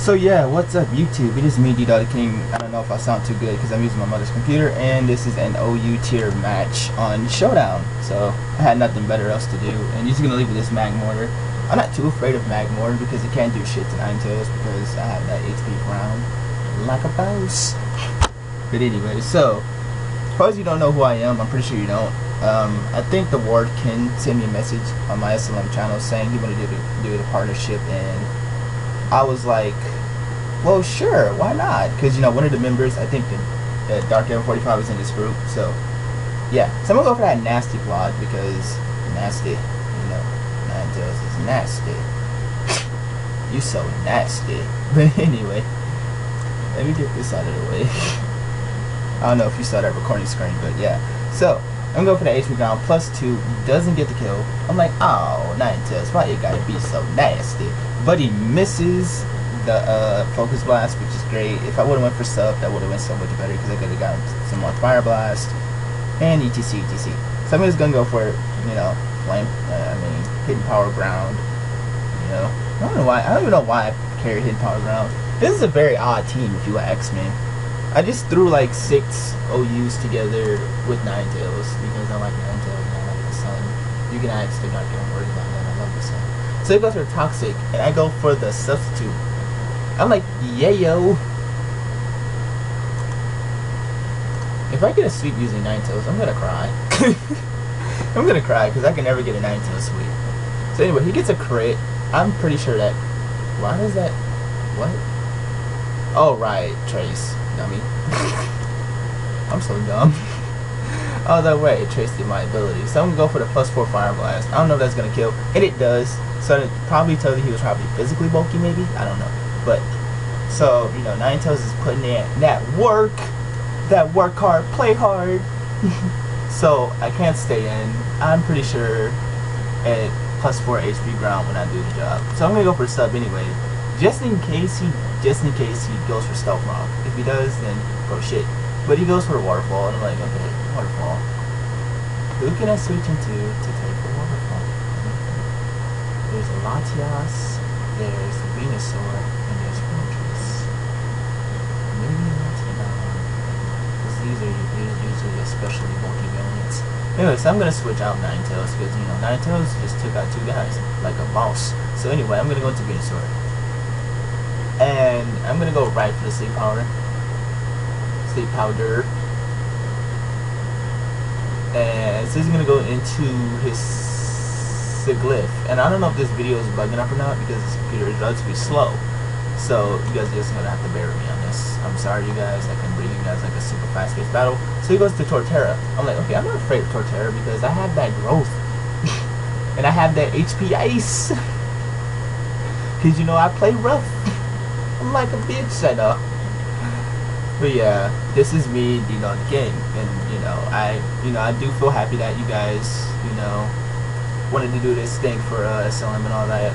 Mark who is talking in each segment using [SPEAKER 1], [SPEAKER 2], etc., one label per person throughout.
[SPEAKER 1] So yeah, what's up YouTube? It is me, Ddog King. I don't know if I sound too good because I'm using my mother's computer, and this is an OU tier match on Showdown. So I had nothing better else to do, and you're just gonna leave with this mag mortar. I'm not too afraid of mag mortar because it can't do shit to 9 tails because I have that HP round like a boss. But anyway, so suppose you don't know who I am. I'm pretty sure you don't. I think the WardKen sent me a message on my SLM channel saying he wanted to do the partnership, and I was like, well, sure, why not? Because, you know, one of the members, I think the Dark Ever 45 is in this group, so yeah. So I'm gonna go for that nasty plot because nasty, you know, 9 tails is nasty. You so nasty. But anyway, let me get this out of the way. I don't know if you saw that recording screen, but yeah. So I'm going for the HP ground +2, doesn't get the kill. I'm like, oh, 9 tails, why you gotta be so nasty? But he misses the focus blast, which is great. If I would have went for sub, that would have been so much better because I could have gotten some more fire blast and etc. So I'm just gonna go for, you know, flame. Hidden power ground. You know, I don't even know why I carry hidden power ground. This is a very odd team, if you ask me. I just threw like 6 OUs together with 9 tails because I like 9 tails and I like the sun. You can ask the Dark Ever worry about that. I love the sun. So he goes for toxic, and I go for the substitute. I'm like, yeah, yo. If I get a sweep using 9 tails, I'm gonna cry. I'm gonna cry because I can never get a 9 tail sweep. So anyway, he gets a crit. I'm pretty sure that. Why does that? What? Oh right, Trace, dummy. I'm so dumb. Oh, that way, Trace did my ability. So I'm gonna go for the +4 fire blast. I don't know if that's gonna kill, and it does. So it probably tells you he was probably physically bulky, maybe. I don't know. But so, you know, 9 tails is putting in that work hard, play hard. So I can't stay in. I'm pretty sure at +4 HP ground when I do the job. So I'm gonna go for sub anyway, just in case he goes for stealth rock. If he does, then oh shit. But he goes for the waterfall, and I'm like, okay, waterfall. Who can I switch into to take the waterfall? There's a Latias, there's a Venusaur, and there's Fortress. Maybe not because these are usually especially bulky variants. Anyway, so I'm gonna switch out 9 tails because, you know, 9 tails just took out 2 guys like a boss. So anyway, I'm gonna go into Venusaur, and I'm gonna go right for the sleep powder. Sleep powder. And so he's gonna go into his Siglyph, and I don't know if this video is bugging up or not because this computer is relatively slow, so you guys are just gonna have to bear with me on this. I'm sorry, you guys. I can bring you guys like a super fast-paced battle. So he goes to Torterra. I'm like, okay, I'm not afraid of Torterra because I have that growth and I have that HP ice because, you know, I play rough. I'm like a bitch, I know. But yeah, this is me, Ddog King, and you know, I do feel happy that you guys, you know, wanted to do this thing for SLM and all that.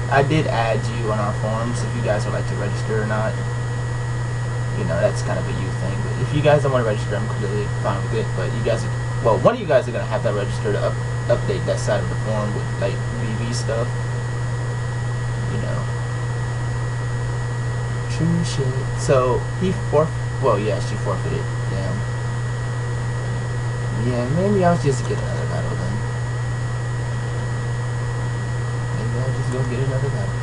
[SPEAKER 1] I did add you on our forums if you guys would like to register or not. You know, that's kind of a you thing. But if you guys don't want to register, I'm completely fine with it. But you guys, well, one of you guys are gonna have to register to update that side of the forum with like VV stuff. You know. True shit. So he well, yeah, she forfeited. Damn. Yeah, maybe I'll just get another battle then. Maybe I'll just go get another battle.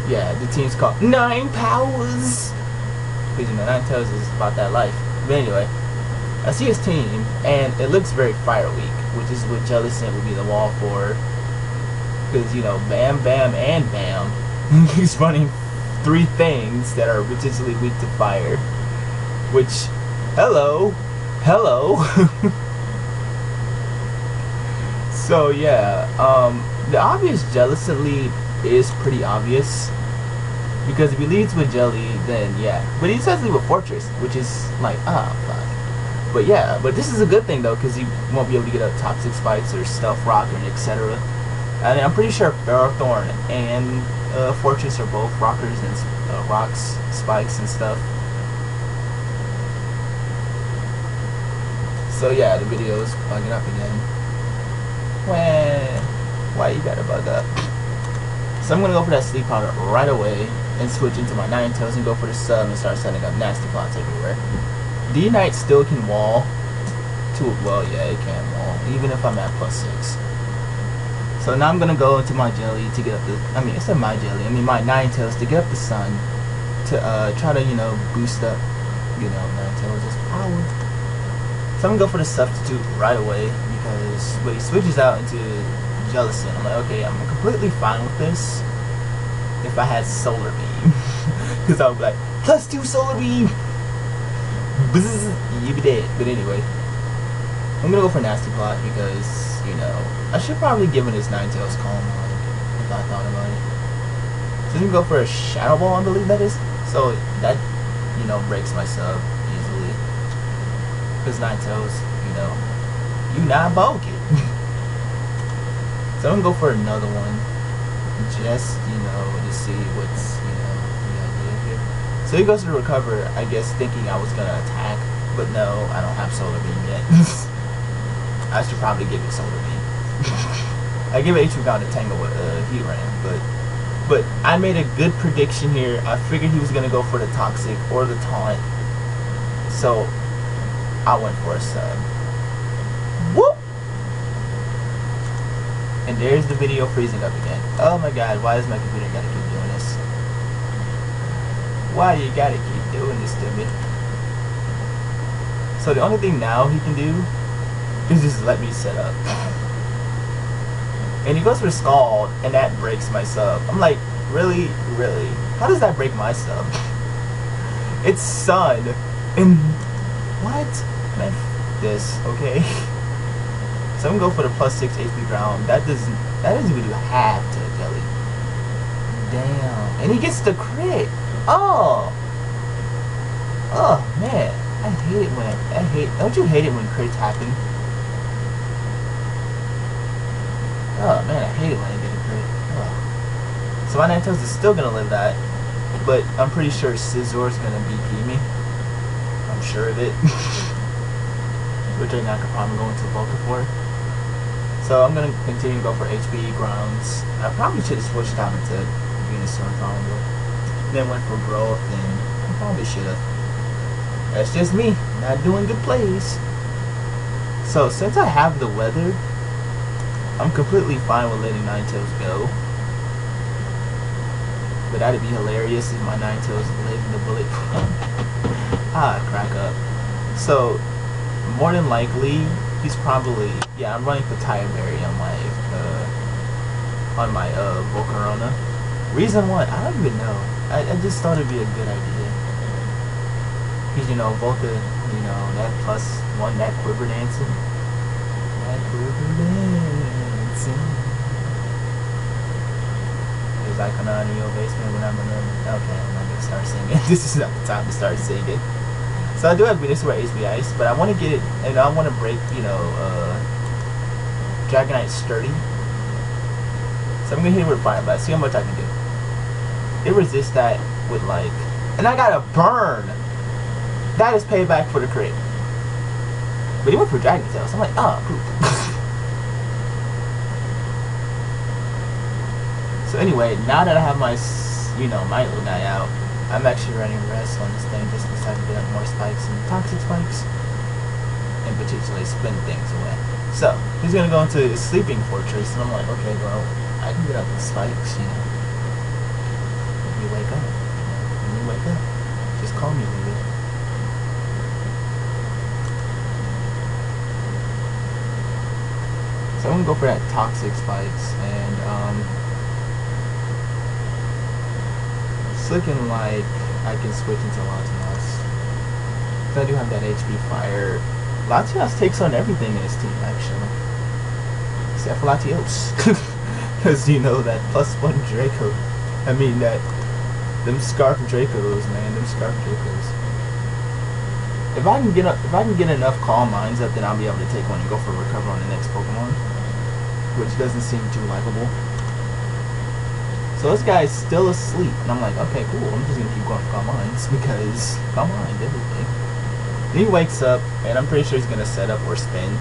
[SPEAKER 1] Yeah, the team's called 9 Powers. Because, you know, 9 tails is about that life. But anyway, I see his team, and it looks very fire weak, which is what Jellicent would be the wall for. Because, you know, Bam, Bam, and Bam. He's running 3 things that are potentially weak to fire. Which, hello. So yeah, the obvious Jellicent lead is pretty obvious. Because if he leads with Jelly, then yeah. But he does lead with Fortress, which is like, fuck. But yeah, but this is a good thing though, because he won't be able to get up Toxic Spikes or Stealth Rock or etc. And I'm pretty sure Ferrothorn and Fortress are both rockers and rocks, spikes and stuff. So yeah, the video is bugging up again. Why you gotta bug up? So I'm gonna go for that sleep powder right away and switch into my Ninetales and go for the sub and start setting up nasty plots everywhere. D-Knight still can wall. Well, yeah, it can wall, even if I'm at +6. So now I'm gonna go into my jelly to get up the. I mean, it's not my jelly. I mean my Ninetales to get up the sun to try to boost up Ninetales' power. So I'm gonna go for the substitute right away because when he switches out into Jealousy, I'm like, okay, I'm completely fine with this. If I had Solar Beam, because I would be like +2 Solar Beam. Bzzz, you be dead. But anyway, I'm gonna go for Nasty Plot because I should probably give him his Ninetales Calm Mind if I thought about it. So I'm gonna go for a Shadow Ball, I believe that is. So that breaks my sub easily. Because Ninetales, you not broke it. So I'm gonna go for another one, just to see what's the idea here. So he goes to recover, I guess, thinking I was gonna attack, but no, I don't have Solar Beam yet. I should probably give it Solar Beam. I give it HP Ground to tangle with Heatran, but I made a good prediction here. I figured he was gonna go for the Toxic or the Taunt, so I went for a sub. Whoop! And there's the video freezing up again. Oh my god, why does my computer gotta keep doing this? Why you gotta keep doing this to me? So the only thing now he can do is just let me set up. And he goes for Scald, and that breaks my sub. I'm like, really? Really? How does that break my sub? It's Sun. And what? Man, this, okay? So I'm gonna go for the +6 HP ground. That doesn't even do half to the jelly. Damn. And he gets the crit. Oh man. I hate it don't you hate it when crits happen? Oh man, I hate it when I get a crit. Oh. So my Ninetales is still gonna live that, but I'm pretty sure Scizzor's gonna BP me. I'm sure of it. Which I could probably go into Volca for. So I'm gonna continue to go for HP grounds. I probably should have switched out into Venusaur Combo. Then went for growth, and I probably should have. That's just me, not doing good plays. So since I have the weather, I'm completely fine with letting Ninetales go. But that'd be hilarious if my Ninetales lived in the bullet. Crack up. So more than likely, he's probably, yeah, I'm running for Tire Berry on my Volcarona. Reason why, I don't even know. I just thought it'd be a good idea. Because Volca, that +1, that quiver dancing. That quiver dancing. There's Icona in your basement when I'm okay, I'm not gonna start singing. This is not the time to start singing. So I do have Venusaur HB Ice, but I want to get it, and I want to break, Dragonite Sturdy. So I'm going to hit it with Fire Blast, see how much I can do. It resists that with and I got a burn! That is payback for the crit. But he went for Dragon Tail, so I'm like, oh, poop. So anyway, now that I have my, my little guy out, I'm actually running rest on this thing just to try to get up more spikes and toxic spikes, and potentially spin things away. So he's gonna go into his sleeping fortress, and I'm like, okay, well, I can get up with spikes, When you wake up, just call me, baby. So I'm gonna go for that toxic spikes, and it's looking like I can switch into Latias. Because I do have that HP fire. Latias takes on everything in his team, actually. Except for Latios. Because, that +1 Draco. I mean, them Scarf Dracos, man. Them Scarf Dracos. If I can get enough Calm Minds up, then I'll be able to take one and go for Recover on the next Pokemon. Which doesn't seem too likable. So this guy's still asleep, and I'm like, okay, cool, I'm just gonna keep going for Calm Minds, because Calm Mind, everything. And he wakes up, and I'm pretty sure he's gonna set up or spin.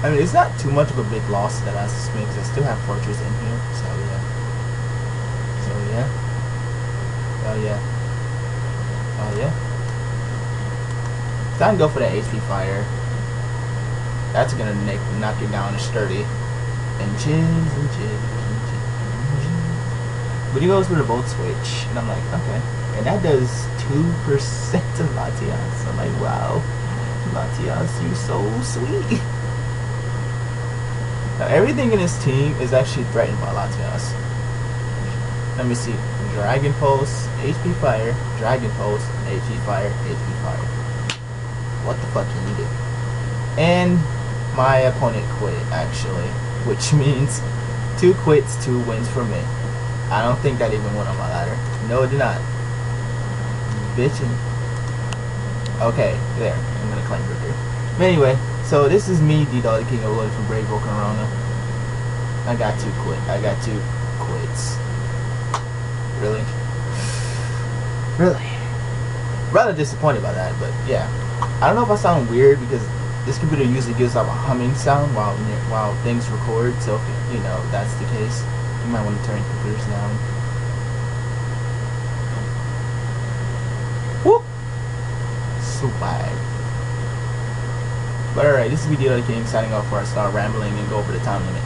[SPEAKER 1] I mean, it's not too much of a big loss that I have to spin, because I still have Fortress in here, so yeah. Oh yeah. Oh yeah. So I can go for that HP fire. That's gonna knock it down to sturdy. Inches, inches. But he goes for the volt switch, and I'm like, okay. And that does 2% of Latias. I'm like, wow, Latias, you so sweet. Now everything in his team is actually threatened by Latias. Let me see. Dragon Pulse, HP Fire, Dragon Pulse, HP Fire, HP Fire. What the fuck can you do? And my opponent quit, actually. Which means 2 quits, 2 wins for me. I don't think that even went on my ladder. No, it did not. Bitchin'. Okay, there. I'm gonna claim victory. But anyway, so this is me, Ddog the King of Uload from Brave Corona. I got 2 quits. Really? Really? Rather disappointed by that, but yeah. I don't know if I sound weird because this computer usually gives off a humming sound while things record, so if, you know, that's the case, you might want to turn your computers down. Whoop! Swag. But alright, this is Ddog the King signing off before I start rambling and go over the time limit.